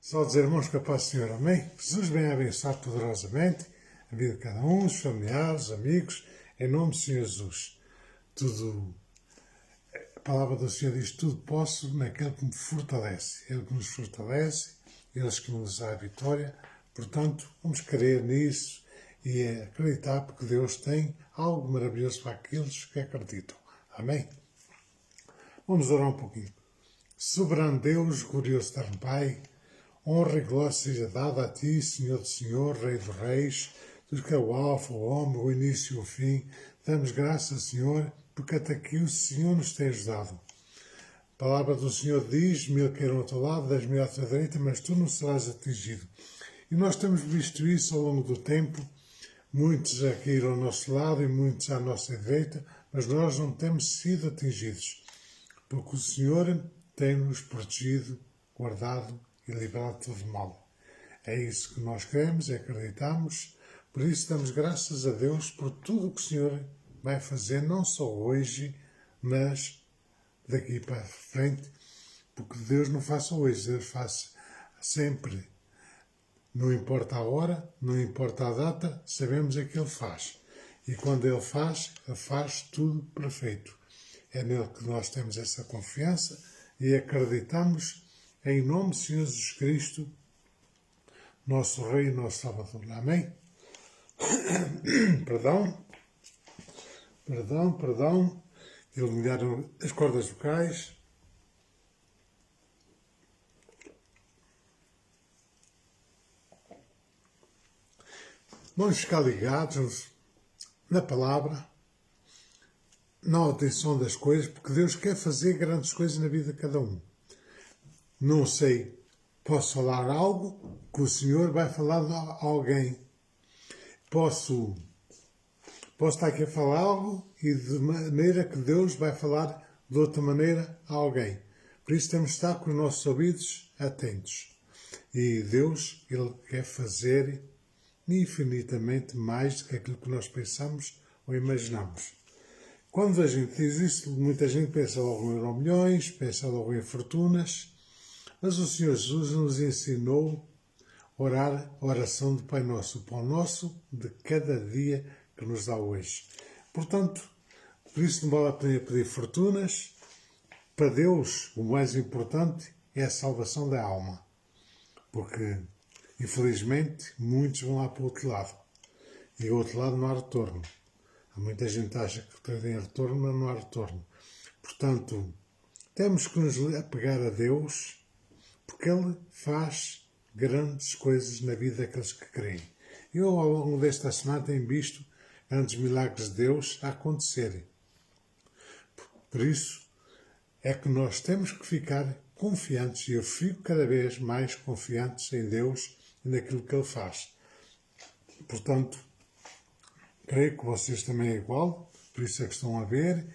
Só dizer, irmãos, que a paz do Senhor, amém? Jesus venha abençoar poderosamente a vida de cada um, os familiares, amigos, em nome do Senhor Jesus. A palavra do Senhor diz, tudo posso naquele que me fortalece. Ele que nos fortalece, Ele que nos dá a vitória. Portanto, vamos crer nisso e acreditar porque Deus tem algo maravilhoso para aqueles que acreditam. Amém? Vamos orar um pouquinho. Soberano Deus, glorioso eterno Pai, honra e glória seja dada a Ti, Senhor do Senhor, Rei dos Reis, tu que é o Alfa, o Ômega, o início e o fim. Damos graças, Senhor, porque até aqui o Senhor nos tem ajudado. A palavra do Senhor diz, 1000 cairão ao teu lado, 10.000 à tua direita, mas tu não serás atingido. E nós temos visto isso ao longo do tempo, muitos a cair ao nosso lado e muitos à nossa direita, mas nós não temos sido atingidos, porque o Senhor tem-nos protegido, guardado e livrado de todo mal. É isso que nós queremos e acreditamos, por isso damos graças a Deus por tudo o que o Senhor vai fazer, não só hoje, mas daqui para frente, porque Deus não faz só hoje, Deus faz sempre. Não importa a hora, não importa a data, sabemos é que Ele faz. E quando Ele faz tudo perfeito. É nele que nós temos essa confiança e acreditamos em nome do Senhor Jesus Cristo, nosso Rei e nosso Salvador. Amém? Perdão. Iluminaram as cordas vocais. Vamos ficar ligados na palavra, na atenção das coisas, porque Deus quer fazer grandes coisas na vida de cada um. Não sei, posso falar algo que o Senhor vai falar a alguém. Posso estar aqui a falar algo e de maneira que Deus vai falar de outra maneira a alguém. Por isso temos de estar com os nossos ouvidos atentos. E Deus, Ele quer fazer infinitamente mais do que aquilo que nós pensamos ou imaginamos. Quando a gente diz isso, muita gente pensa logo em euromilhões, pensa logo em fortunas, mas o Senhor Jesus nos ensinou a orar a oração do Pai Nosso, o pão nosso de cada dia que nos dá hoje. Portanto, por isso não vale a pena pedir fortunas. Para Deus, o mais importante é a salvação da alma, porque infelizmente, muitos vão lá para o outro lado. E o outro lado não há retorno. Há muita gente que acha que tem retorno, mas não há retorno. Portanto, temos que nos apegar a Deus, porque Ele faz grandes coisas na vida daqueles que creem. Eu, ao longo desta semana, tenho visto grandes milagres de Deus a acontecerem. Por isso, é que nós temos que ficar confiantes, e eu fico cada vez mais confiante em Deus e naquilo que Ele faz. Portanto, creio que vocês também é igual, por isso é que estão a ver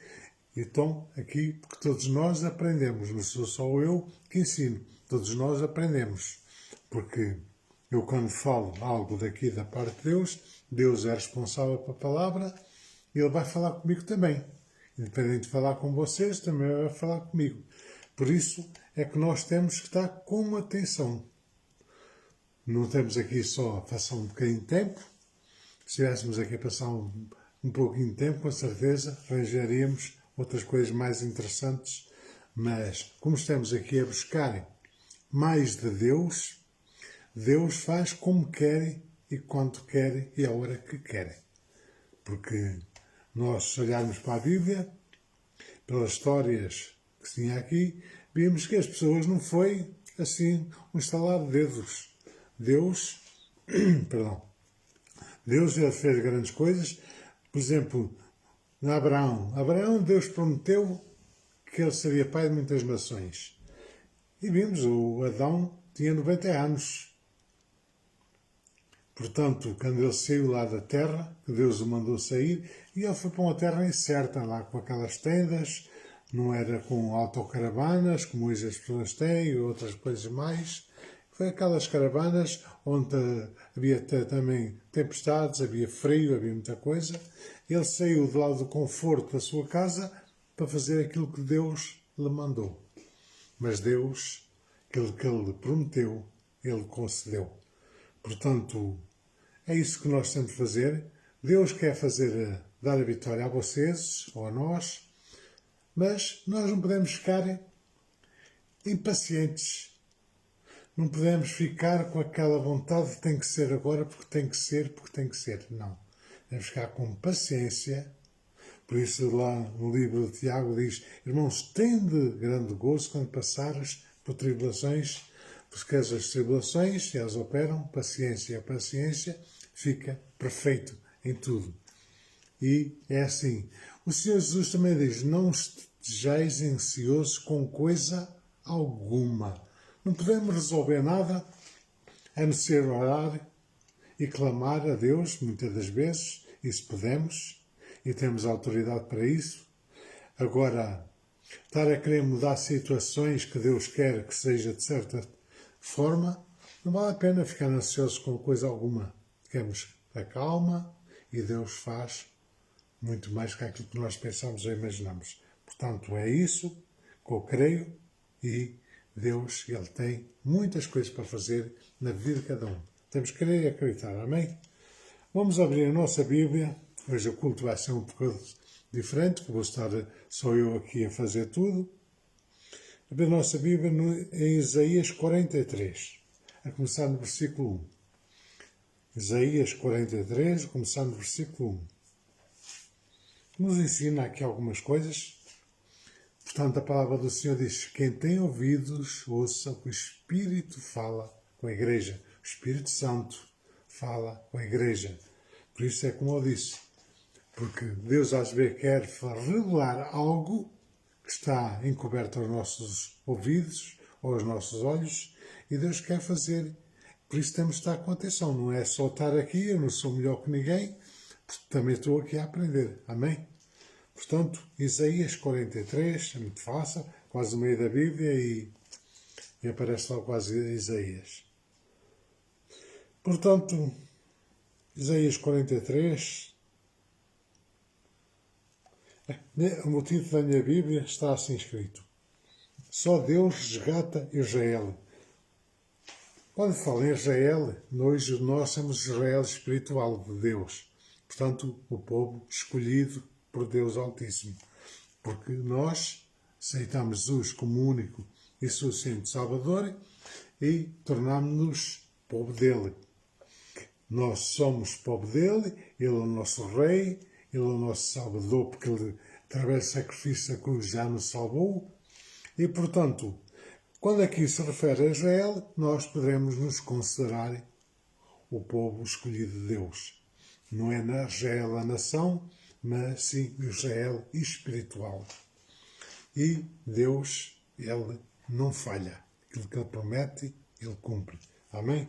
e estão aqui, porque todos nós aprendemos, não sou só eu que ensino, todos nós aprendemos, porque eu quando falo algo daqui da parte de Deus, Deus é responsável pela palavra e Ele vai falar comigo também. Independente de falar com vocês, também vai falar comigo. Por isso é que nós temos que estar com atenção. Não temos aqui só a passar um bocadinho de tempo. Se estivéssemos aqui a passar um pouquinho de tempo, com certeza arranjaríamos outras coisas mais interessantes. Mas, como estamos aqui a buscar mais de Deus, Deus faz como quer e quando quer e a hora que quer. Porque nós, se olharmos para a Bíblia, pelas histórias que se tinha aqui, vimos que as pessoas não foi assim um estalar de dedos. Deus ele fez grandes coisas. Por exemplo, Abraão, Deus prometeu que ele seria pai de muitas nações. E vimos, o Adão tinha 90 anos. Portanto, quando ele saiu lá da terra, que Deus o mandou sair, e ele foi para uma terra incerta, lá com aquelas tendas, não era com autocaravanas, como hoje as pessoas têm, e outras coisas mais. Foi aquelas caravanas onde havia também tempestades, havia frio, havia muita coisa. Ele saiu de lá do conforto da sua casa para fazer aquilo que Deus lhe mandou. Mas Deus, aquilo que Ele lhe prometeu, Ele concedeu. Portanto, é isso que nós temos de fazer. Deus quer dar a vitória a vocês ou a nós, mas nós não podemos ficar impacientes. Não podemos ficar com aquela vontade de tem que ser agora, porque tem que ser, porque tem que ser. Não. Devemos ficar com paciência. Por isso lá no livro de Tiago diz: irmãos, tende grande gozo quando passares por tribulações, porque as tribulações, elas operam, paciência, a paciência fica perfeito em tudo. E é assim. O Senhor Jesus também diz: não estejais ansiosos com coisa alguma. Não podemos resolver nada a não ser orar e clamar a Deus, muitas das vezes, isso podemos, e temos autoridade para isso. Agora, estar a querer mudar situações que Deus quer que seja de certa forma, não vale a pena ficar ansiosos com coisa alguma. Temos a calma e Deus faz muito mais que aquilo que nós pensamos ou imaginamos. Portanto, é isso que eu creio e Deus, Ele tem muitas coisas para fazer na vida de cada um. Temos que crer e acreditar, amém? Vamos abrir a nossa Bíblia. Hoje o culto vai ser um pouco diferente, que vou estar só eu aqui a fazer tudo. Abrir a nossa Bíblia em Isaías 43, a começar no versículo 1. Isaías 43, começando no versículo 1. Nos ensina aqui algumas coisas. Portanto, a palavra do Senhor diz: quem tem ouvidos, ouça o que o Espírito fala com a Igreja. O Espírito Santo fala com a Igreja. Por isso é como eu disse. Porque Deus às vezes quer revelar algo que está encoberto aos nossos ouvidos ou aos nossos olhos e Deus quer fazer. Por isso temos de estar com atenção. Não é só estar aqui, eu não sou melhor que ninguém, porque também estou aqui a aprender. Amém? Portanto, Isaías 43, é muito fácil, quase no meio da Bíblia e aparece lá quase Isaías. Portanto, Isaías 43, o título da minha Bíblia está assim escrito: só Deus resgata Israel. Quando falo em Israel, hoje nós somos Israel espiritual de Deus. Portanto, o povo escolhido por Deus Altíssimo, porque nós aceitamos Jesus como único e suficiente Salvador e tornámos-nos povo dele. Nós somos povo dele, ele é o nosso rei, ele é o nosso Salvador, porque ele, através do sacrifício da cruz, já nos salvou. E, portanto, quando aqui se refere a Israel, nós podemos nos considerar o povo escolhido de Deus. Não é Israel a nação, mas sim Israel espiritual. E Deus, Ele não falha. Aquilo que Ele promete, Ele cumpre. Amém?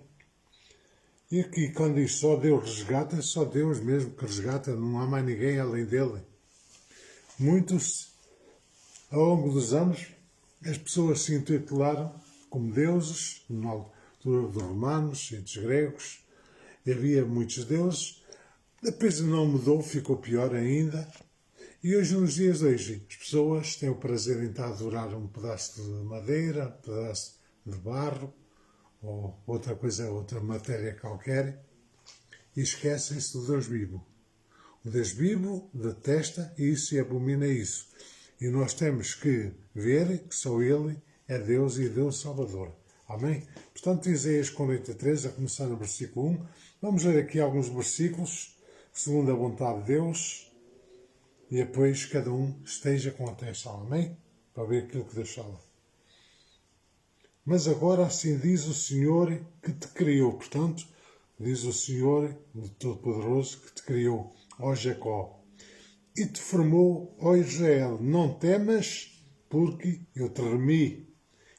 E aqui, quando diz só Deus resgata, é só Deus mesmo que resgata, não há mais ninguém além dele. Muitos, ao longo dos anos, as pessoas se intitularam como deuses, na altura dos romanos e dos gregos, e havia muitos deuses. Depois não mudou, ficou pior ainda. E hoje, nos dias de hoje, as pessoas têm o prazer em estar a adorar um pedaço de madeira, um pedaço de barro, ou outra coisa, outra matéria qualquer, e esquecem-se do Deus vivo. O Deus vivo detesta isso e abomina isso. E nós temos que ver que só Ele é Deus e Deus Salvador. Amém? Portanto, Isaías 43, a começar no versículo 1. Vamos ler aqui alguns versículos segundo a vontade de Deus, e depois cada um esteja com atenção, amém? Para ver aquilo que Deus fala. Mas agora assim diz o Senhor que te criou, portanto, diz o Senhor de Todo-Poderoso que te criou, ó Jacó, e te formou, ó Israel, não temas, porque eu te remi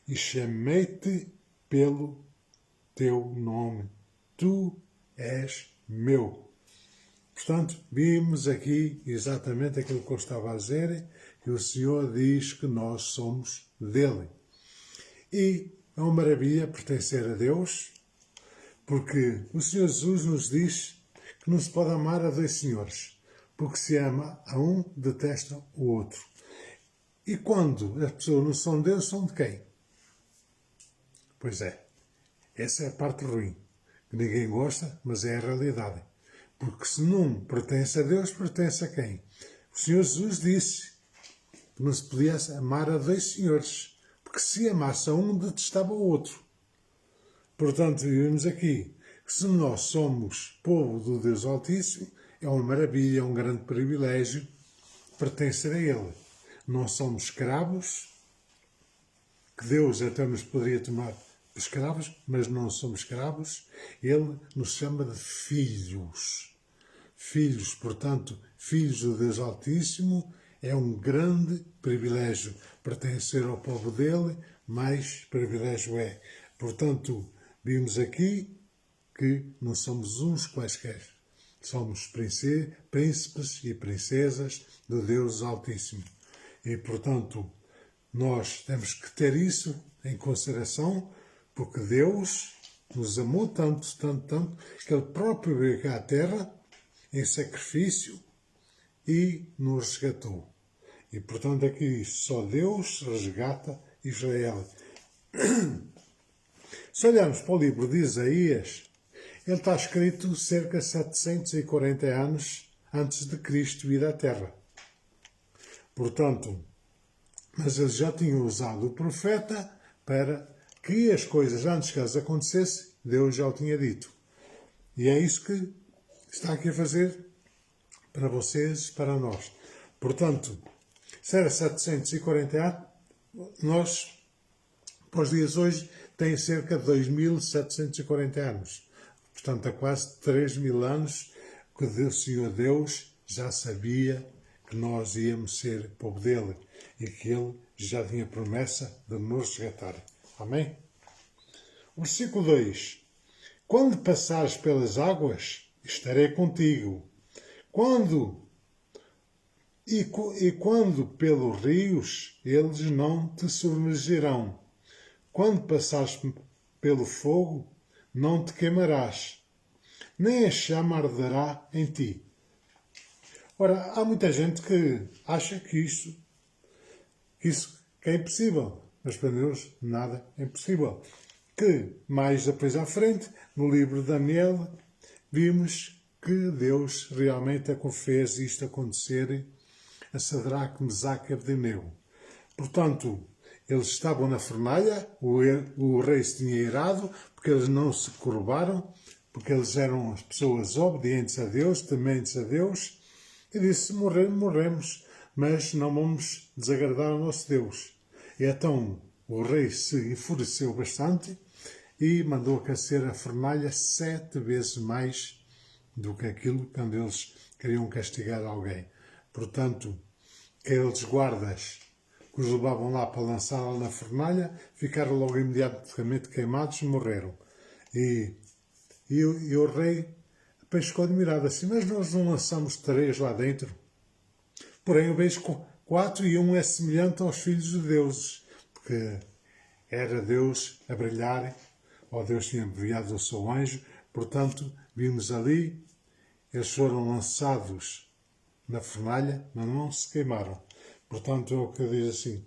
e chamei-te pelo teu nome. Tu és meu. Portanto, vimos aqui exatamente aquilo que eu estava a dizer, que o Senhor diz que nós somos dele. E é uma maravilha pertencer a Deus, porque o Senhor Jesus nos diz que não se pode amar a dois senhores, porque se ama a um, detesta o outro. E quando as pessoas não são de Deus, são de quem? Pois é Essa é a parte ruim, que ninguém gosta, mas é a realidade. Porque se não pertence a Deus, pertence a quem? O Senhor Jesus disse que não se podia amar a dois senhores, porque se amasse a um, detestava o outro. Portanto, vivemos aqui que se nós somos povo do Deus Altíssimo, é uma maravilha, é um grande privilégio pertencer a Ele. Não somos escravos, que Deus até nos poderia tomar de escravos, mas não somos escravos. Ele nos chama de filhos. Filhos, portanto, filhos do Deus Altíssimo, é um grande privilégio pertencer ao povo dele, mais privilégio é. Portanto, vimos aqui que não somos uns quaisquer. Somos príncipes e princesas do Deus Altíssimo. E, portanto, nós temos que ter isso em consideração, porque Deus nos amou tanto, tanto, tanto, que Ele próprio veio cá à Terra em sacrifício e nos resgatou. E, portanto, aqui só Deus resgata Israel. Se olharmos para o livro de Isaías, ele está escrito cerca de 740 anos antes de Cristo vir à Terra. Portanto, mas eles já tinham usado o profeta para que as coisas, antes que elas acontecessem, Deus já o tinha dito. E é isso que está aqui a fazer para vocês, para nós. Portanto, se era 740 anos, nós, para os dias de hoje, tem cerca de 2.740 anos. Portanto, há quase 3.000 anos que o Senhor Deus já sabia que nós íamos ser povo dele e que ele já tinha promessa de nos resgatar. Amém? Versículo 2. Quando passares pelas águas, estarei contigo. Quando pelos rios, eles não te submergirão. Quando passares pelo fogo, não te queimarás, nem a chama arderá em ti. Ora, há muita gente que acha que isso é impossível, mas para Deus nada é impossível. Que mais depois à frente, no livro de Daniel, vimos que Deus realmente fez isto acontecer a Sadraque, Mesaque e Abdenego. Portanto, eles estavam na fornalha, o rei se tinha irado, porque eles não se curvaram, porque eles eram as pessoas obedientes a Deus, tementes a Deus, e disse, morremos, mas não vamos desagradar ao nosso Deus. E então o rei se enfureceu bastante e mandou aquecer a fornalha 7 vezes mais do que aquilo quando eles queriam castigar alguém. Portanto, aqueles guardas que os levavam lá para lançá-la na fornalha, ficaram logo imediatamente queimados e morreram. E o rei depois ficou admirado assim, mas nós não lançamos 3 lá dentro? Porém, eu vejo 4 e um é semelhante aos filhos de deuses, porque era Deus a brilhar, ou Deus tinha enviado o seu anjo, portanto, vimos ali, eles foram lançados na fornalha, mas não se queimaram. Portanto, é o que diz assim,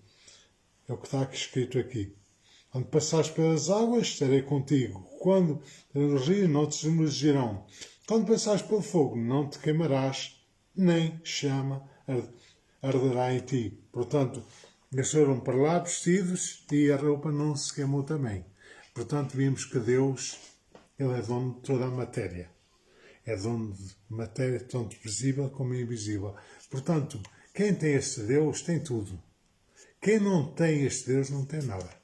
é o que está aqui escrito aqui. Quando passares pelas águas, estarei contigo. Quando os rios não te submergirão. Quando passares pelo fogo, não te queimarás, nem chama arderá em ti. Portanto, eles foram para lá vestidos e a roupa não se queimou também. Portanto, vimos que Deus, Ele é dono de toda a matéria. É dono de matéria tanto visível como invisível. Portanto, quem tem este Deus tem tudo. Quem não tem este Deus não tem nada.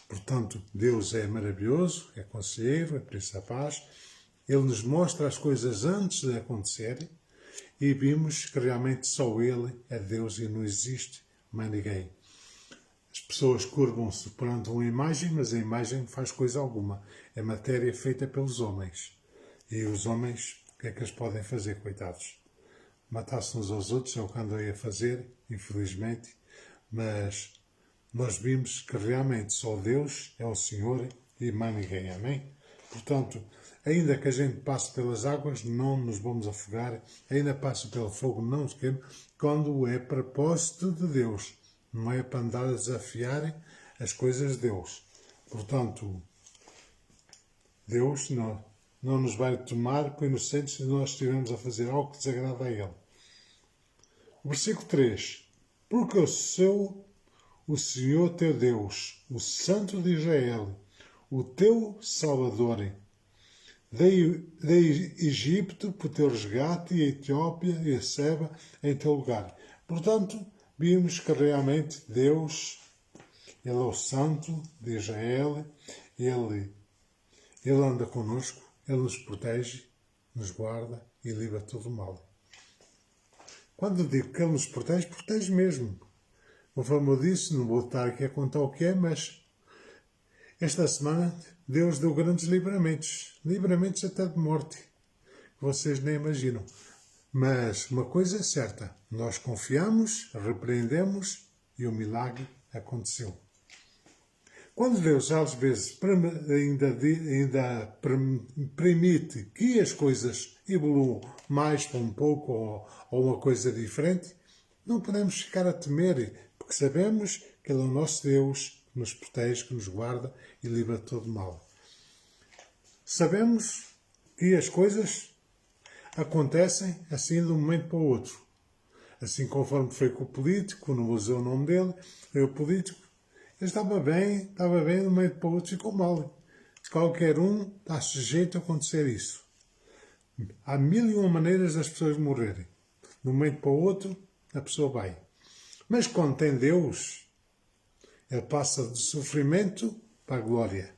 Portanto, Deus é maravilhoso, é conselheiro, é príncipe da paz. Ele nos mostra as coisas antes de acontecerem e vimos que realmente só Ele é Deus e não existe mais ninguém. As pessoas curvam-se perante uma imagem, mas a imagem não faz coisa alguma. É matéria feita pelos homens. E os homens, o que é que eles podem fazer, coitados? Matar-se uns aos outros é o que andam a fazer, infelizmente, mas nós vimos que realmente só Deus é o Senhor e mais ninguém, amém? Portanto, ainda que a gente passe pelas águas, não nos vamos afogar, ainda passe pelo fogo, não nos queime, quando é propósito de Deus, não é para andar a desafiar as coisas de Deus. Portanto, Deus não nos vai tomar por inocentes se nós estivermos a fazer algo que desagrada a Ele. O versículo 3. Porque eu sou o Senhor teu Deus, o Santo de Israel, o teu Salvador. Dei Egito por teu resgate e a Etiópia e a Seba em teu lugar. Portanto, vimos que realmente Deus, Ele é o Santo de Israel, Ele anda connosco, Ele nos protege, nos guarda e livra todo o mal. Quando eu digo que Ele nos protege, protege mesmo. Conforme eu disse, não vou estar aqui a contar o que é, mas esta semana Deus deu grandes livramentos até de morte, que vocês nem imaginam. Mas uma coisa é certa, nós confiamos, repreendemos e o milagre aconteceu. Quando Deus às vezes ainda permite que as coisas evoluam mais para um pouco ou uma coisa diferente, não podemos ficar a temer, porque sabemos que Ele é o nosso Deus, que nos protege, que nos guarda e livra de todo mal. Sabemos que as coisas acontecem assim de um momento para o outro. Assim conforme foi com o político, não vou dizer o nome dele, foi o político, ele estava bem, de um momento para o outro ficou mal. Qualquer um está sujeito a acontecer isso. Há 1001 maneiras das pessoas morrerem. De um momento para o outro, a pessoa vai. Mas quando tem Deus, ele passa do sofrimento para a glória.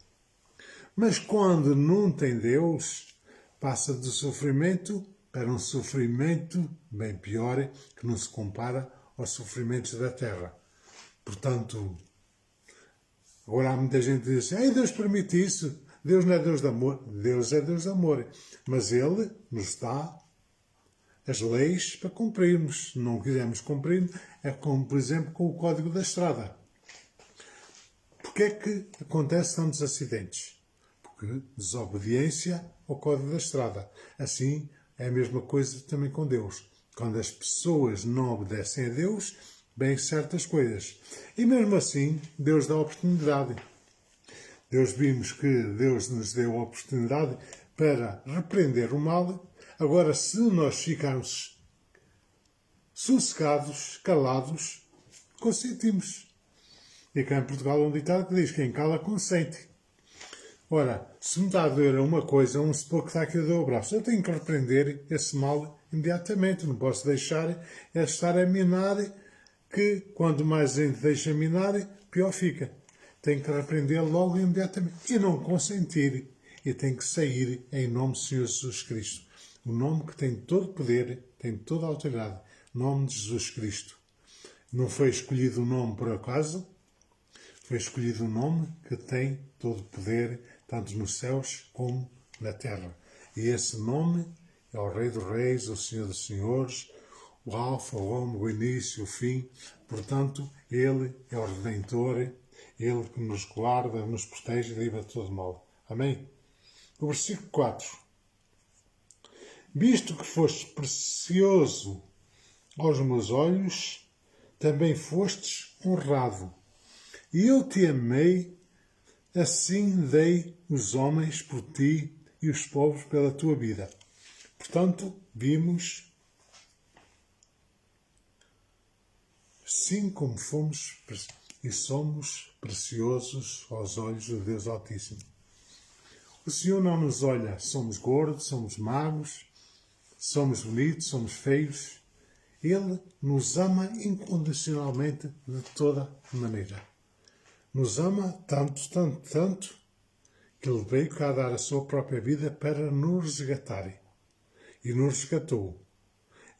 Mas quando não tem Deus, passa do sofrimento para um sofrimento bem pior, que não se compara aos sofrimentos da terra. Portanto, agora há muita gente que diz, Deus permite isso, Deus não é Deus de amor. Deus é Deus de amor, mas Ele nos dá as leis para cumprirmos. Se não quisermos cumprir, é como, por exemplo, com o Código da Estrada. Porquê é que acontecem tantos acidentes? Porque desobediência ao Código da Estrada. Assim, é a mesma coisa também com Deus. Quando as pessoas não obedecem a Deus, bem certas coisas. E mesmo assim, Deus dá oportunidade. Vimos que Deus nos deu a oportunidade para repreender o mal. Agora, se nós ficarmos sossegados, calados, consentimos. E cá em Portugal há um ditado que diz, quem cala consente. Ora, se me está a doer uma coisa, vamos supor que está aqui a doer o braço, eu tenho que repreender esse mal imediatamente. Não posso deixar estar a minar, que quanto mais a gente deixa minar, pior fica. Tenho que repreender logo imediatamente e não consentir. E tem que sair em nome do Senhor Jesus Cristo. O nome que tem todo o poder, tem toda a autoridade. O nome de Jesus Cristo. Não foi escolhido um nome por acaso. Foi escolhido um nome que tem todo o poder, tanto nos céus como na terra. E esse nome é o Rei dos Reis, o Senhor dos Senhores, o Alfa, o Ômega, o início, o fim. Portanto, Ele é o Redentor, Ele que nos guarda, nos protege e livra de todo mal. Amém? O versículo 4. Visto que foste precioso aos meus olhos, também fostes honrado. E eu te amei, assim dei os homens por ti e os povos pela tua vida. Portanto, vimos, assim como fomos e somos preciosos aos olhos do Deus Altíssimo. O Senhor não nos olha, somos gordos, somos magros, somos bonitos, somos feios. Ele nos ama incondicionalmente de toda maneira. Nos ama tanto, tanto, tanto, que Ele veio cá dar a sua própria vida para nos resgatar. E nos resgatou.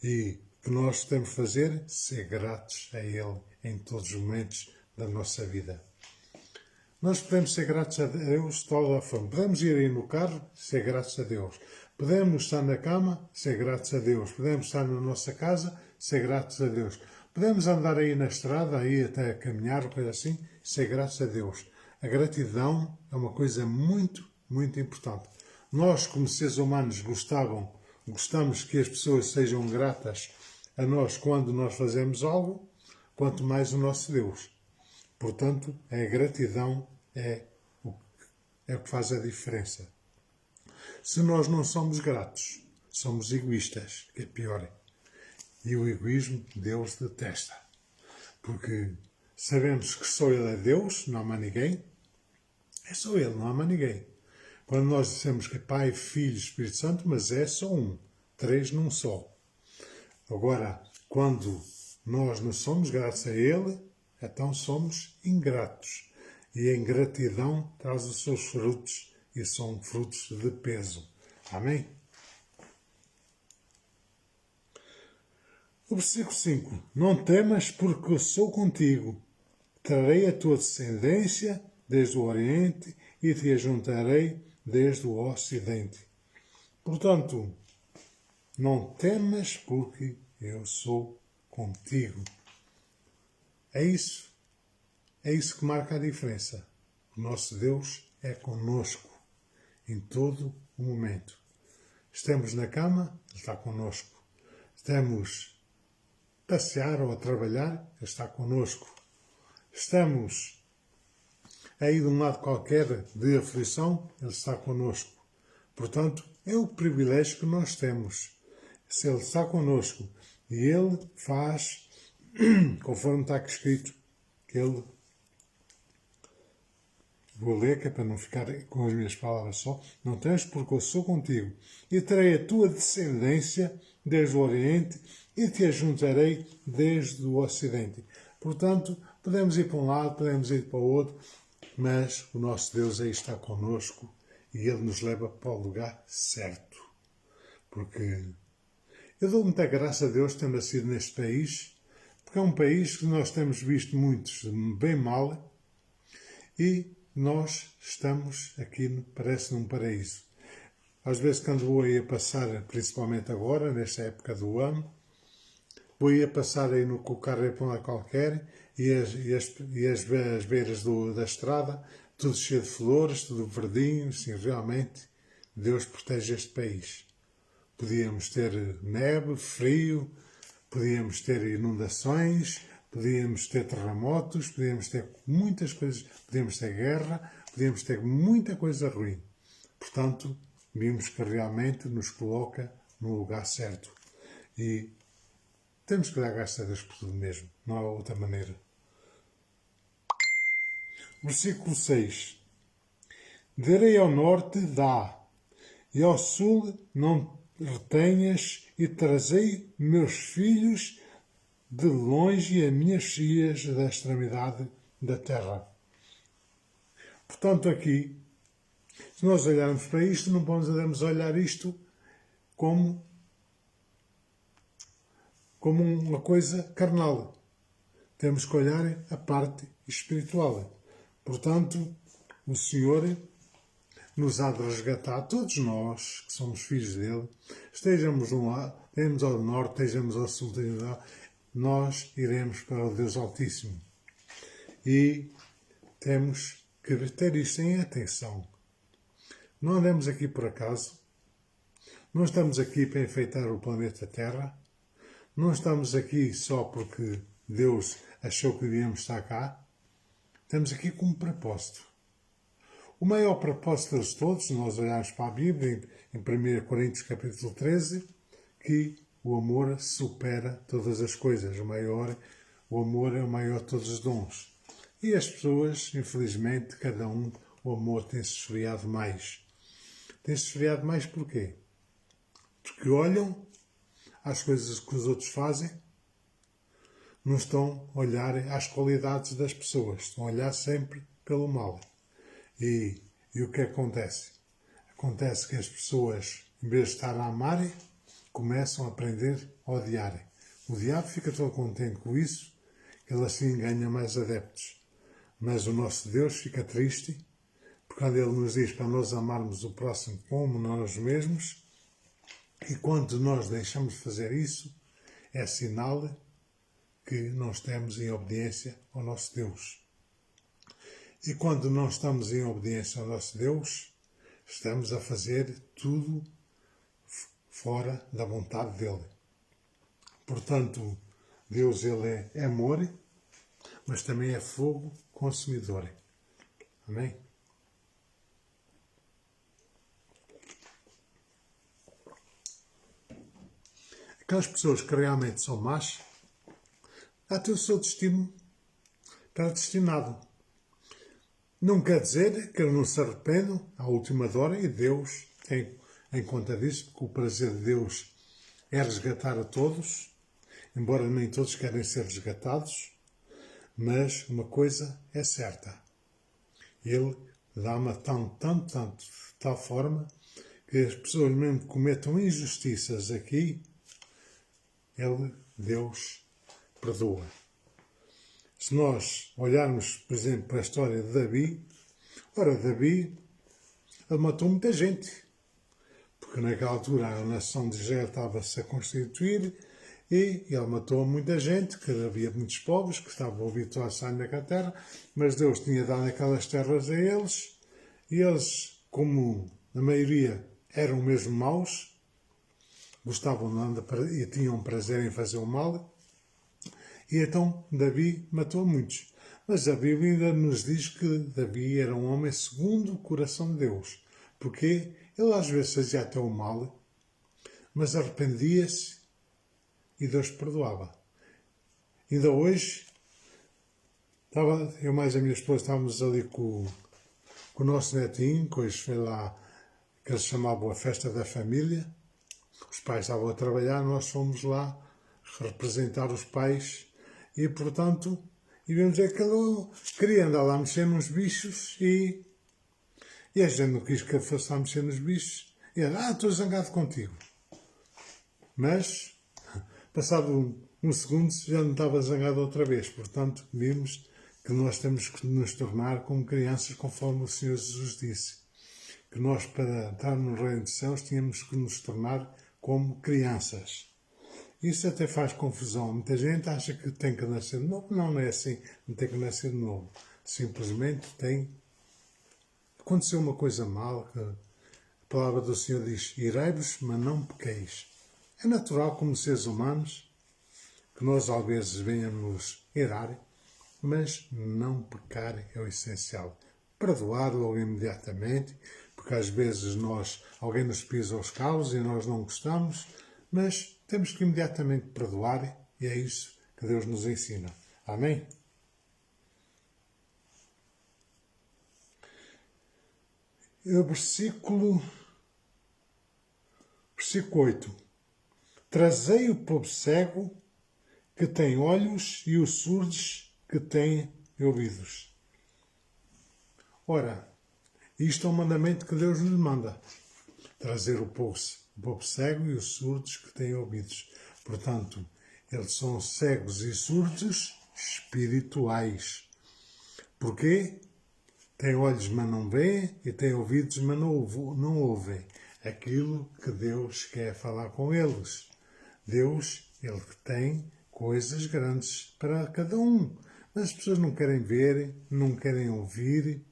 E o que nós temos de fazer? Ser gratos a Ele em todos os momentos da nossa vida. Nós podemos ser gratos a Deus de toda a forma. Podemos ir aí no carro, ser gratos a Deus. Podemos estar na cama, ser gratos a Deus. Podemos estar na nossa casa, ser gratos a Deus. Podemos andar aí na estrada, aí até a caminhar, coisa assim, ser gratos a Deus. A gratidão é uma coisa muito, muito importante. Nós, como seres humanos, gostamos que as pessoas sejam gratas a nós quando nós fazemos algo, quanto mais o nosso Deus. Portanto, a gratidão é o que faz a diferença. Se nós não somos gratos, somos egoístas, que é pior. E o egoísmo Deus detesta. Porque sabemos que só Ele é Deus, não há mais ninguém. É só Ele, não há mais ninguém. Quando nós dizemos que é Pai, Filho e Espírito Santo, mas é só um. 3 num só. Agora, quando nós não somos gratos a Ele, então somos ingratos. E a ingratidão traz os seus frutos, e são frutos de peso. Amém? O versículo 5. Não temas, porque eu sou contigo. Trarei a tua descendência desde o Oriente e te ajuntarei desde o Ocidente. Portanto, não temas, porque eu sou contigo. É isso. É isso que marca a diferença. O nosso Deus é conosco em todo o momento. Estamos na cama, Ele está conosco. Estamos a passear ou a trabalhar, Ele está conosco. Estamos aí de um lado qualquer de aflição, Ele está conosco. Portanto, é o privilégio que nós temos. Se Ele está conosco e Ele faz, conforme está aqui escrito, que Ele... Vou ler, que é para não ficar com as minhas palavras só. Não tens, porque eu sou contigo. E terei a tua descendência desde o Oriente e te ajuntarei desde o Ocidente. Portanto, podemos ir para um lado, podemos ir para o outro, mas o nosso Deus aí está connosco e Ele nos leva para o lugar certo. Porque eu dou muita graça a Deus ter nascido neste país, porque é um país que nós temos visto muitos bem mal e nós estamos aqui, parece, num paraíso. Às vezes, quando vou aí a passar, principalmente agora, nesta época do ano, vou aí a passar aí com o carro aí para onde qualquer e as beiras da estrada, tudo cheio de flores, tudo verdinho, assim, realmente, Deus protege este país. Podíamos ter neve, frio, podíamos ter inundações, podíamos ter terremotos, podíamos ter muitas coisas, podíamos ter guerra, podíamos ter muita coisa ruim. Portanto, vimos que realmente nos coloca no lugar certo. E temos que dar graças a Deus por tudo mesmo, não há outra maneira. Versículo 6. Darei ao norte, dá, e ao sul não retenhas, e trazei meus filhos de longe e as minhas filhas da extremidade da terra. Portanto, aqui, se nós olharmos para isto, não podemos olhar isto como uma coisa carnal. Temos que olhar a parte espiritual. Portanto, o Senhor nos há de resgatar, todos nós que somos filhos dele, estejamos um lado, estejamos ao norte, estejamos ao sul, nós iremos para o Deus Altíssimo. E temos que ter isto em atenção. Não andamos aqui por acaso, não estamos aqui para enfeitar o planeta Terra, não estamos aqui só porque Deus achou que devíamos estar cá, estamos aqui com um propósito. O maior propósito de todos, se nós olharmos para a Bíblia, em 1 Coríntios capítulo 13, que o amor supera todas as coisas. O amor é o maior de todos os dons. E as pessoas, infelizmente, cada um, o amor tem-se esfriado mais. Tem-se esfriado mais porquê? Porque olham às coisas que os outros fazem, não estão a olhar às qualidades das pessoas, estão a olhar sempre pelo mal. E o que acontece? Acontece que as pessoas, em vez de estar a amarem, começam a aprender a odiarem. O diabo fica todo contente com isso, ele assim ganha mais adeptos. Mas o nosso Deus fica triste, porque quando Ele nos diz para nós amarmos o próximo como nós mesmos, e quando nós deixamos de fazer isso, é sinal que não estamos em obediência ao nosso Deus. E quando não estamos em obediência ao nosso Deus, estamos a fazer tudo fora da vontade dEle. Portanto, Deus, Ele é amor, mas também é fogo consumidor. Amém? aquelas pessoas que realmente são más, até o seu destino está destinado. Não quer dizer que eles não se arrependam à última hora e Deus tem em conta disso, porque o prazer de Deus é resgatar a todos, embora nem todos querem ser resgatados, mas uma coisa é certa. Ele dá-me tanto, de tal forma que as pessoas mesmo que cometam injustiças aqui, Deus, perdoa. Se nós olharmos, por exemplo, para a história de Davi, Davi, ele matou muita gente, porque naquela altura a nação de Israel estava-se a constituir e ele matou muita gente, que havia muitos povos que estavam habituados a sair naquela terra, mas Deus tinha dado aquelas terras a eles, e eles, como a maioria eram mesmo maus, gostavam e tinham prazer em fazer o mal, e então Davi matou muitos. Mas a Bíblia ainda nos diz que Davi era um homem segundo o coração de Deus, porque ele às vezes fazia até o mal, mas arrependia-se e Deus perdoava. Ainda hoje, eu mais a minha esposa estávamos ali com o nosso netinho, que hoje foi lá, que eles chamavam a festa da família. Os pais estavam a trabalhar, nós fomos lá representar os pais e, portanto, e vimos que ele queria andar lá a mexer nos bichos e a gente não quis que ele fosse lá mexer nos bichos. E ele, estou zangado contigo. Mas, passado um segundo, já não estava zangado outra vez. Portanto, vimos que nós temos que nos tornar como crianças, conforme o Senhor Jesus disse. Que nós, para entrar no reino dos céus, tínhamos que nos tornar como crianças. Isso até faz confusão. Muita gente acha que tem que nascer de novo. Não é assim. Não tem que nascer de novo. Simplesmente aconteceu uma coisa mal. Que a palavra do Senhor diz, irai-vos, mas não pequeis. É natural, como seres humanos, que nós às vezes venhamos errar, mas não pecar é o essencial. Perdoar logo imediatamente, porque às vezes alguém nos pisa os calos e nós não gostamos, mas temos que imediatamente perdoar e é isso que Deus nos ensina. Amém? E o versículo 8. Trazei o povo cego que tem olhos e os surdos que têm ouvidos. Ora, isto é um mandamento que Deus nos manda. Trazer o povo cego e os surdos que têm ouvidos. Portanto, eles são cegos e surdos espirituais. Porquê? Têm olhos, mas não veem, e têm ouvidos, mas não ouvem aquilo que Deus quer falar com eles. Deus, Ele tem coisas grandes para cada um. Mas as pessoas não querem ver, não querem ouvir,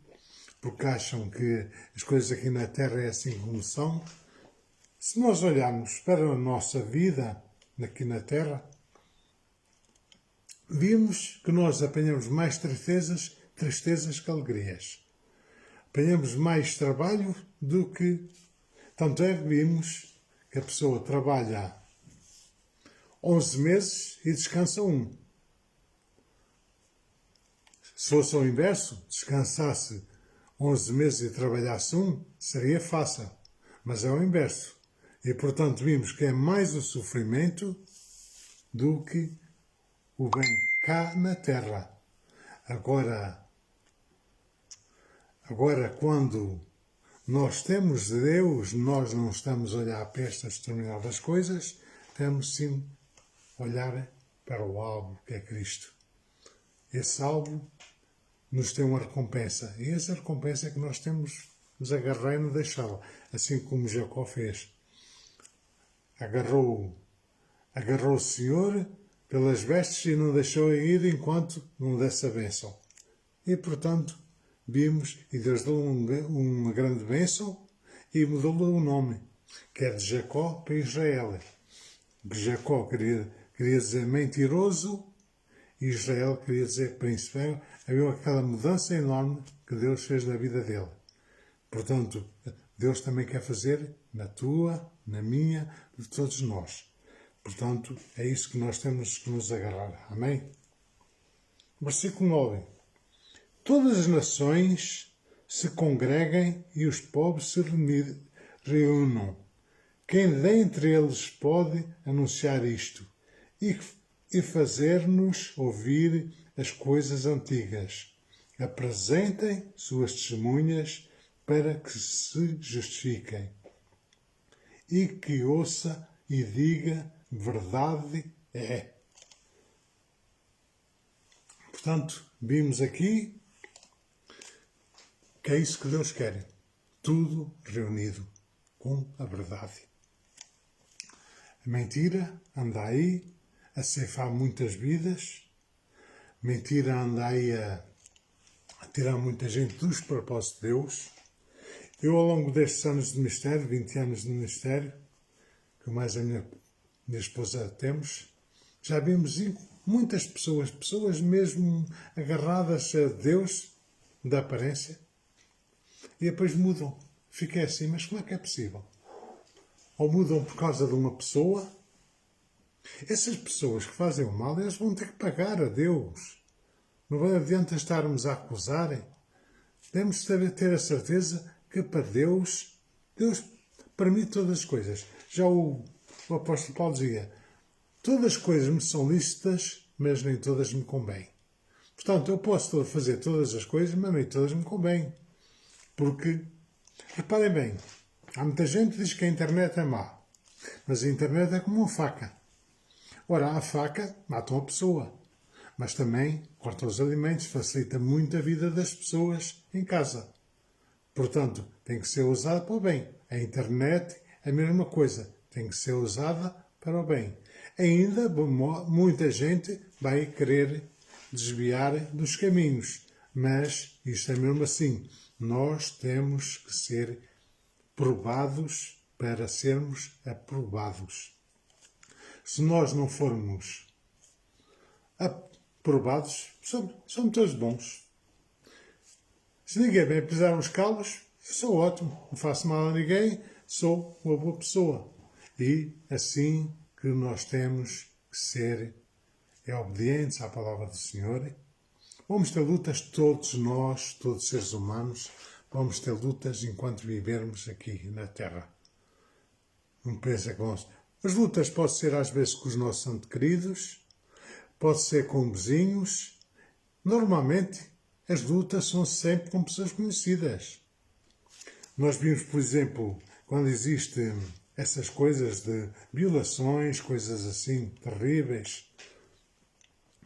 porque acham que as coisas aqui na Terra é assim como são. Se nós olharmos para a nossa vida aqui na Terra, vimos que nós apanhamos mais tristezas que alegrias. Apanhamos mais trabalho do que... Tanto é que vimos que a pessoa trabalha 11 meses e descansa 1. Se fosse ao inverso, descansasse 11 meses e trabalhasse 1, seria fácil. Mas é o inverso. E, portanto, vimos que é mais o sofrimento do que o bem cá na Terra. Agora, quando nós temos Deus, nós não estamos a olhar para estas determinadas coisas, temos sim a olhar para o alvo que é Cristo. Esse alvo nos tem uma recompensa. E essa recompensa é que nós temos nos agarrar e não deixá-la. Assim como Jacó fez. Agarrou o Senhor pelas vestes e não deixou ir enquanto não desse a bênção. E, portanto, vimos, e Deus deu uma grande bênção e mudou-lhe o nome, que é de Jacó para Israel. Jacó queria dizer mentiroso e Israel queria dizer príncipe. Havia aquela mudança enorme que Deus fez na vida dele. Portanto, Deus também quer fazer na tua, na minha, de todos nós. Portanto, é isso que nós temos que nos agarrar. Amém? Versículo 9. Todas as nações se congreguem e os povos se reúnam. Quem dentre eles pode anunciar isto e fazer-nos ouvir as coisas antigas? Apresentem suas testemunhas para que se justifiquem. E que ouça e diga: verdade é. Portanto, vimos aqui que é isso que Deus quer. Tudo reunido com a verdade. A mentira anda aí a ceifar muitas vidas. A mentira anda aí a tirar muita gente dos propósitos de Deus. Eu, ao longo destes anos de ministério, 20 anos de ministério, que mais a minha esposa temos, já vimos muitas pessoas mesmo agarradas a Deus, da aparência, e depois mudam. Fiquei assim, mas como é que é possível? Ou mudam por causa de uma pessoa. Essas pessoas que fazem o mal, eles vão ter que pagar a Deus. Não adianta estarmos a acusarem. Devemos ter a certeza que para Deus permite todas as coisas. Já o apóstolo Paulo dizia: todas as coisas me são lícitas, mas nem todas me convêm. Portanto, eu posso fazer todas as coisas, mas nem todas me convêm. Porque, reparem bem, há muita gente que diz que a internet é má, mas a internet é como uma faca. Ora, a faca mata uma pessoa, mas também corta os alimentos, facilita muito a vida das pessoas em casa. Portanto, tem que ser usada para o bem. A internet é a mesma coisa, tem que ser usada para o bem. Ainda muita gente vai querer desviar dos caminhos, mas isto é mesmo assim. Nós temos que ser provados para sermos aprovados. Se nós não formos aprovados, somos todos bons. Se ninguém vem pisar os calos, sou ótimo, não faço mal a ninguém, sou uma boa pessoa. E assim que nós temos que ser obedientes à palavra do Senhor. Vamos ter lutas, todos nós, todos os seres humanos, vamos ter lutas enquanto vivermos aqui na Terra. Não pensa que vamos... As lutas podem ser às vezes com os nossos santos queridos, pode ser com vizinhos. Normalmente, as lutas são sempre com pessoas conhecidas. Nós vimos, por exemplo, quando existem essas coisas de violações, coisas assim terríveis,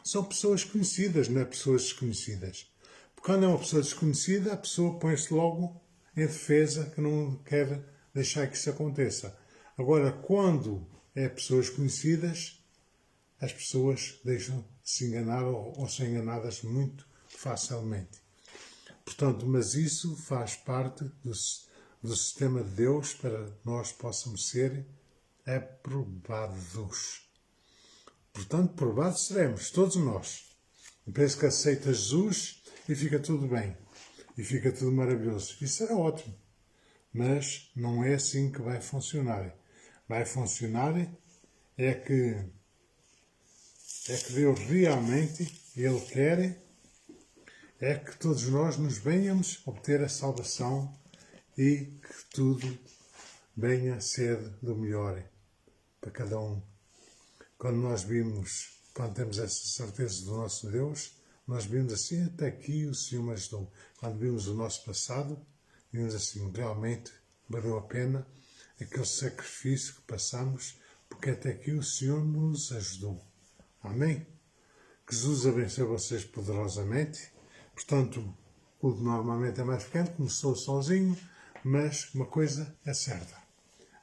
são pessoas conhecidas, não é pessoas desconhecidas. Porque quando é uma pessoa desconhecida, a pessoa põe-se logo em defesa, que não quer deixar que isso aconteça. Agora, quando é pessoas conhecidas, as pessoas deixam de se enganar ou são enganadas muito facilmente. Portanto, mas isso faz parte do sistema de Deus para nós possamos ser aprovados. Portanto, provados seremos, todos nós. E penso que aceita Jesus e fica tudo bem. E fica tudo maravilhoso. Isso era ótimo. Mas não é assim que vai funcionar. Vai funcionar é que Deus realmente, Ele quer, é que todos nós nos venhamos obter a salvação e que tudo venha a ser do melhor para cada um. Quando temos essa certeza do nosso Deus, nós vimos assim: até aqui o Senhor me ajudou. Quando vimos o nosso passado, vimos assim: realmente valeu a pena aquele sacrifício que passamos, porque até aqui o Senhor nos ajudou. Amém? Que Jesus abençoe vocês poderosamente. Portanto, o culto normalmente é mais pequeno, começou sozinho, mas uma coisa é certa: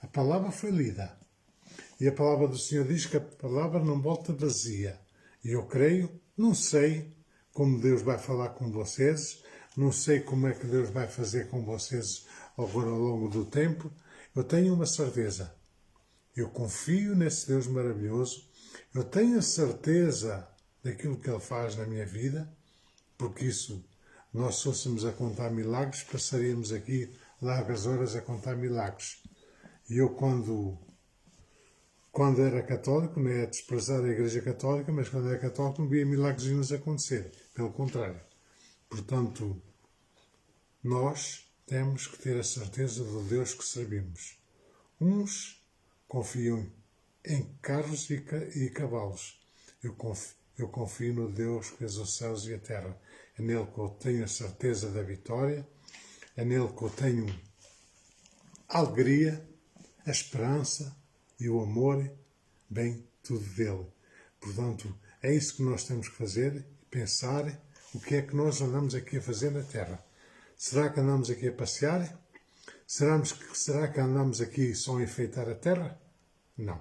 a palavra foi lida. E a palavra do Senhor diz que a palavra não volta vazia. E eu creio, não sei como Deus vai falar com vocês, não sei como é que Deus vai fazer com vocês agora ao longo do tempo. Eu tenho uma certeza. Eu confio nesse Deus maravilhoso. Eu tenho a certeza daquilo que Ele faz na minha vida, porque isso, nós se fôssemos a contar milagres, passaríamos aqui largas horas a contar milagres. E eu, quando quando era católico, não é desprezar a Igreja Católica, mas quando era católico não via milagres acontecer. Pelo contrário. Portanto, nós temos que ter a certeza do Deus que servimos. Uns confiam em carros e cavalos. Eu confio no Deus que fez os céus e a terra. É nele que eu tenho a certeza da vitória. É nele que eu tenho a alegria, a esperança e o amor. Bem, tudo dele. Portanto, é isso que nós temos que fazer. Pensar o que é que nós andamos aqui a fazer na terra. Será que andamos aqui a passear? Será que andamos aqui só a enfeitar a terra? Não.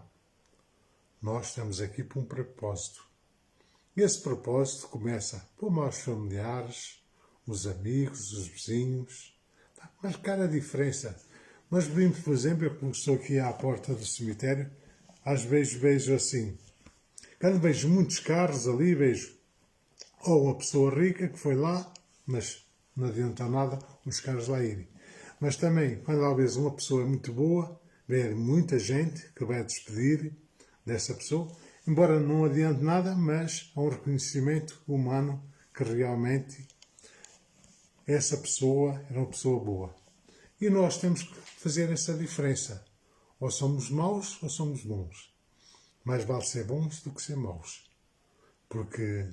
Nós estamos aqui por um propósito. E esse propósito começa por nós familiares, os amigos, os vizinhos. Marcar a diferença. Nós vimos, por exemplo, eu estou aqui à porta do cemitério, às vezes vejo assim. Quando vejo muitos carros ali, vejo ou uma pessoa rica que foi lá, mas não adianta nada os carros lá irem. Mas também, quando às vezes uma pessoa é muito boa, vê muita gente que vai despedir dessa pessoa, embora não adiante nada, mas há um reconhecimento humano que realmente essa pessoa era uma pessoa boa. E nós temos que fazer essa diferença. Ou somos maus ou somos bons. Mais vale ser bons do que ser maus. Porque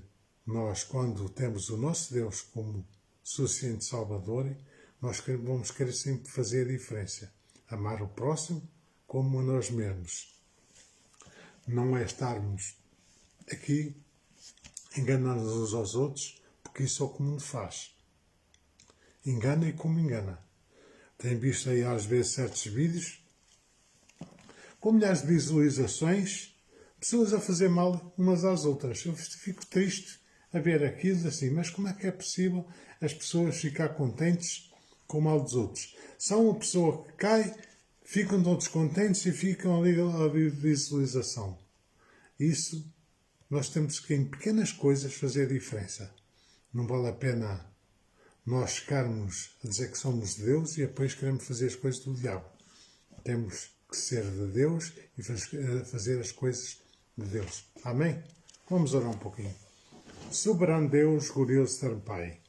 nós, quando temos o nosso Deus como suficiente Salvador, nós vamos querer sempre fazer a diferença. Amar o próximo como a nós mesmos. Não é estarmos aqui enganando uns aos outros, porque isso é o que o mundo faz. Engana e como engana. Tenho visto aí às vezes certos vídeos com milhares de visualizações, pessoas a fazer mal umas às outras. Eu fico triste a ver aquilo assim, mas como é que é possível as pessoas ficar contentes com o mal dos outros? Se há uma pessoa que cai, ficam todos contentes e ficam ali a visualização. Isso, nós temos que em pequenas coisas fazer a diferença. Não vale a pena nós ficarmos a dizer que somos de Deus e depois queremos fazer as coisas do diabo. Temos que ser de Deus e fazer as coisas de Deus. Amém? Vamos orar um pouquinho. Soberano Deus, glorioso eterno Pai,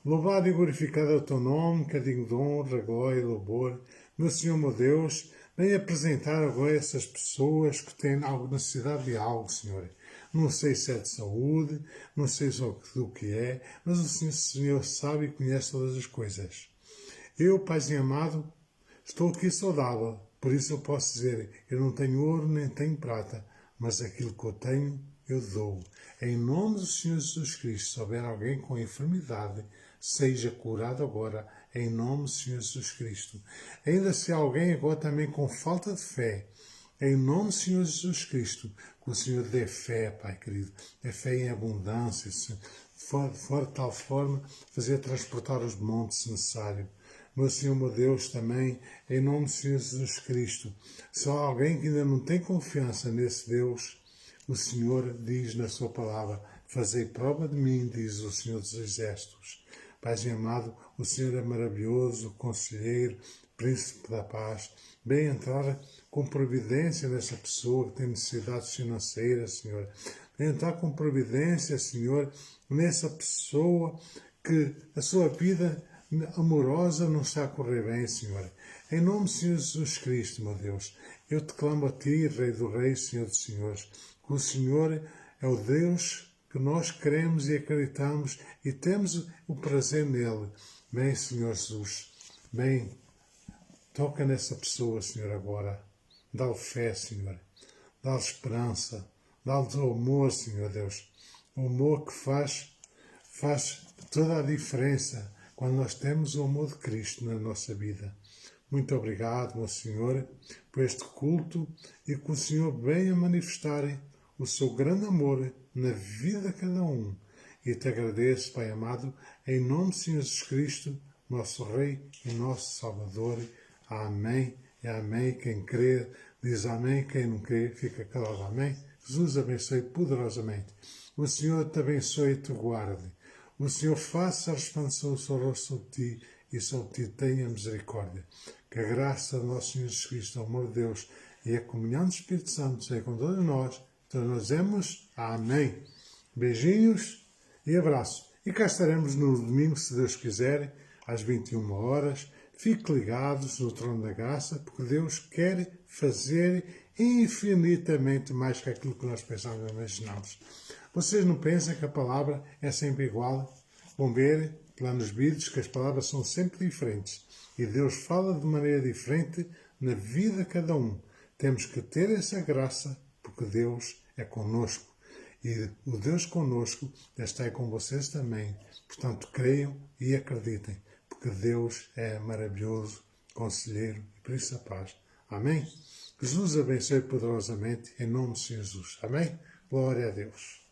louvado e glorificado é o teu nome, que é digno de honra, glória e louvor. Meu Senhor, meu Deus, vem apresentar agora essas pessoas que têm necessidade de algo, Senhor. Não sei se é de saúde, não sei do que é, mas o Senhor sabe e conhece todas as coisas. Eu, Paizinho amado, estou aqui saudável, por isso eu posso dizer, eu não tenho ouro nem tenho prata, mas aquilo que eu tenho, eu dou. Em nome do Senhor Jesus Cristo, se houver alguém com enfermidade, seja curado agora, em nome do Senhor Jesus Cristo. Ainda se há alguém agora também com falta de fé, em nome do Senhor Jesus Cristo, que o Senhor dê fé, Pai querido, dê fé em abundância, de tal forma fazer transportar os montes se necessário. Meu Senhor, meu Deus, também, em nome do Senhor Jesus Cristo, se há alguém que ainda não tem confiança nesse Deus, o Senhor diz na sua palavra, fazei prova de mim, diz o Senhor dos Exércitos. Paizinho amado, o Senhor é maravilhoso, conselheiro, príncipe da paz. Vem entrar com providência nessa pessoa que tem necessidades financeiras, Senhor. Vem entrar com providência, Senhor, nessa pessoa que a sua vida amorosa não está a correr bem, Senhor. Em nome do Senhor Jesus Cristo, meu Deus, eu te clamo a ti, Rei do Reis, Senhor dos Senhores, que o Senhor é o Deus que nós queremos e acreditamos e temos o prazer nele. Bem, Senhor Jesus, bem, toca nessa pessoa, Senhor, agora. Dá-lhe fé, Senhor. Dá-lhe esperança. Dá-lhe o amor, Senhor Deus. O amor que faz toda a diferença quando nós temos o amor de Cristo na nossa vida. Muito obrigado, meu Senhor, por este culto e que o Senhor venha manifestar o seu grande amor na vida de cada um. E te agradeço, Pai amado, em nome do Senhor Jesus Cristo, nosso Rei e nosso Salvador. Amém e amém. Quem crê diz amém, quem não crê fica calado. Amém. Jesus abençoe poderosamente. O Senhor te abençoe e te guarde. O Senhor faça a expansão sobre ti e sobre ti tenha misericórdia. Que a graça do nosso Senhor Jesus Cristo, o amor de Deus, e a comunhão do Espírito Santo seja com todos nós. Então nós dizemos amém. Beijinhos e abraço. E cá estaremos no domingo, se Deus quiser, às 21 horas. Fique ligados no trono da graça, porque Deus quer fazer infinitamente mais que aquilo que nós pensamos e imaginamos. Vocês não pensam que a palavra é sempre igual? Vão ver lá nos vídeos que as palavras são sempre diferentes. E Deus fala de maneira diferente na vida de cada um. Temos que ter essa graça, porque Deus é conosco. E o Deus conosco está aí com vocês também. Portanto, creiam e acreditem, porque Deus é maravilhoso, conselheiro e príncipe da paz. Amém? Jesus abençoe poderosamente, em nome de Jesus. Amém? Glória a Deus.